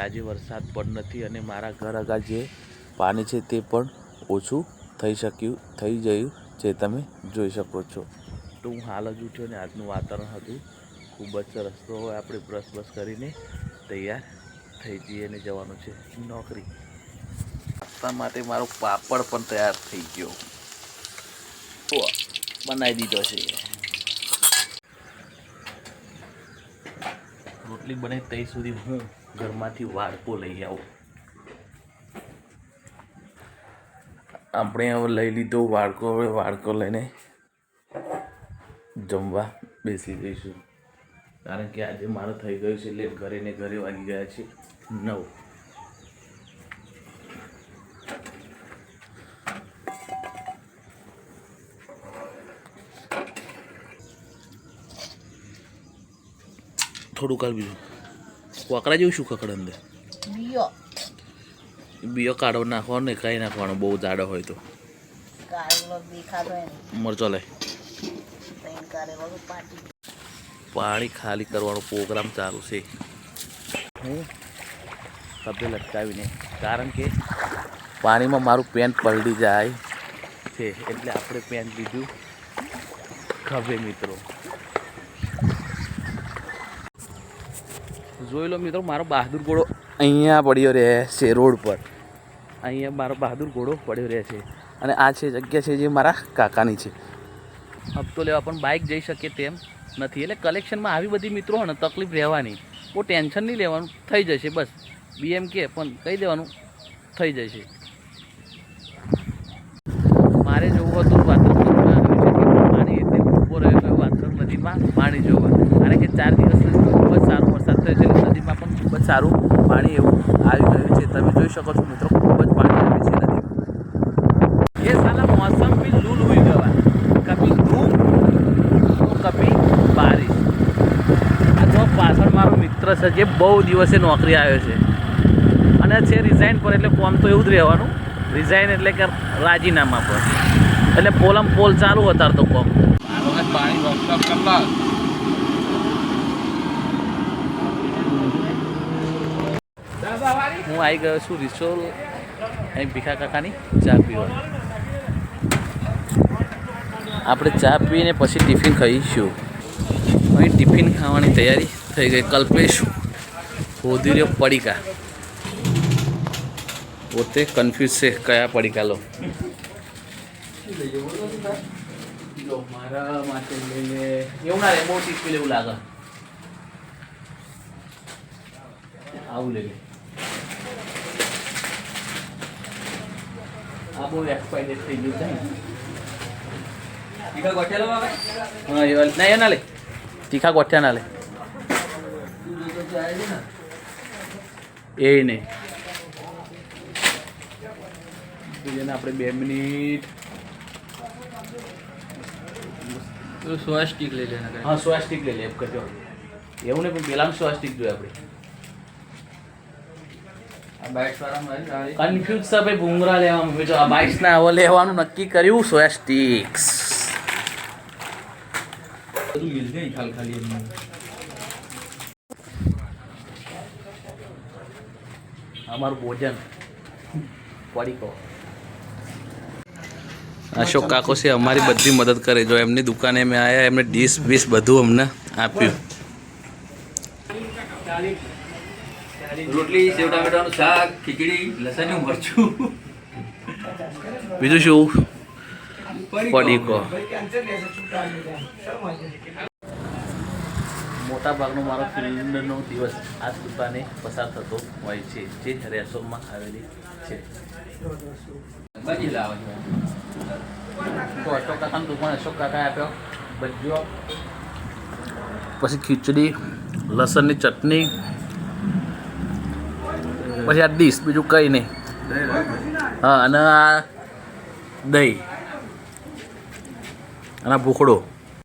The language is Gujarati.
આજે વરસાદ પણ નથી અને મારા ઘર આગળ જે પાણી છે તે પણ ઓછું થઈ ગયું જે તમે જોઈ શકો છો. તો હું હાલ જ ઉઠ્યો ને આજનું વાતાવરણ હતું ખૂબ જ સરસ. તો હવે આપણે બ્રશ કરીને તૈયાર થઈ જઈએ ને જવાનું છે નોકરી. નાસ્તા માટે મારો પાપડ પણ તૈયાર થઈ ગયો, બનાવી દીધો છે. રોટલી બને ત્યાં સુધી હું ઘરમાંથી વાડકો લઈ આવું. આપણે હવે લઈ લીધો વાડકો. હવે વાડકો લઈને જમવા બેસી જઈશું, કારણ કે આજે મારું થઈ ગયું છે લેટ. ઘરે વાગી ગયા છે 9. થોડું કાઢ બીજું કોકડા જેવું શું કકડ અંદર બીયો કાઢો નાખવાનો ને કઈ નાખવાનો બહુ જાડો હોય તો. મરચો લે. પાણી ખાલી કરવાનો પ્રોગ્રામ ચાલુ છે. હું કપડે લટકાવીને, કારણ કે પાણીમાં મારું પેન્ટ પલળી જાય છે એટલે આપણે પેન્ટ લીધું ખભે. મિત્રો જોઈ લો મિત્રો, મારો બહાદુર ઘોડો અહીંયા પડ્યો રહે છે રોડ પર. અહીંયા મારો બહાદુર ઘોડો પડ્યો રહે છે અને આ છે જગ્યા છે જે મારા કાકાની છે. હપ્તો લેવા પણ બાઇક જઈ શકે તેમ નથી. એટલે કલેક્શનમાં આવી બધી મિત્રો હોય ને તકલીફ રહેવાની, બહુ ટેન્શન નહીં લેવાનું, થઈ જશે. બસ BM કે પણ કહી દેવાનું, થઈ જશે. મારે જોવું હતું વાત્રક પાણી, એટલે ઊભો રહ્યો વાત્રક નદીમાં પાણી જોવા, કારણ કે 4 દિવસ ખૂબ જ સારો વરસાદ થયો છે. નદીમાં પણ ખૂબ જ સારું પાણી એવું આવી ગયું છે. તમે જોઈ શકો છો મિત્રો, ખૂબ જ પાણી આવ્યું છે નદીમાં. એ સાલા मौसम भी लूल हुई गवा, कभी धूप तो कभी बारिश. આ જો પાછળ મારો મિત્ર છે જે બહુ દિવસે નોકરી આવ્યો છે અને છે રિઝાઇન પર. એટલે કોમ તો એવું જ રહેવાનું, રિઝાઇન એટલે કે રાજીનામા પર. એટલે પોલ ચાલુ અત્યારે તો કોમ. હું આવી ગયો છું રિસોલ, અહીં ભીખા કાકાની ચા પીવા. આપણે ચા પીને પછી ટિફિન ખાઈશું. અહીં ટિફિન ખાવાની તૈયારી થઈ ગઈ. કલ્પેશ હોધી રહ્યો પડીકા, પોતે કન્ફ્યુઝ છે કયા પડીકા લો. મારા માટે લઈને એવું ના રે, બહુ ટીપી લેવું લાગે. આવું લઈ લે. આ બહુ એક્સપાયર થઈ ગયું છે. તીખા ગોઠિયા લો. હા એ ના, એ ના લે. તીખા ગોઠિયા ના લે. એ નહીં, આપણે 2 મિનિટ સોયા સ્ટીક લઈ લે. હા સોયા સ્ટીક લઈ લે. એવું નહીં પણ પેલાનું સોયા સ્ટીક જોઈએ આપણે. કન્ફ્યુઝ છે ભાઈ, ભૂંગરા લેવાનું. આ બાઇક્સ ના હવે લેવાનું નક્કી કર્યું. સોયા સ્ટીક્સ અમારું ભોજન પડીકો. અશોક કાકો છે અમારી બધી મદદ કરે. જો એમની દુકાને મેં આવ્યા, એમને ડીશ બીશ બધું અમને આપ્યું. રોટલી, સેવ ટામેટાનું શાક, ખીચડી, લસણનું મરચું, બીજું શું? પડીકો. મોટા ભાગનો મારો ફિલ્મનો દિવસ આ જ દુકાને પસાર થતો હોય છે, જે રેસોરમાં આવેલી છે. ભાજી લાવે તો અશોક કાકાનું દુકાન અશોક કાકાએ આપ્યો ભજીયો, પછી ખીચડી, લસણની ચટણી, પછી આ ડીશ, બીજું કંઈ નહીં. હા, અને આ દહીં અને ભૂખડો.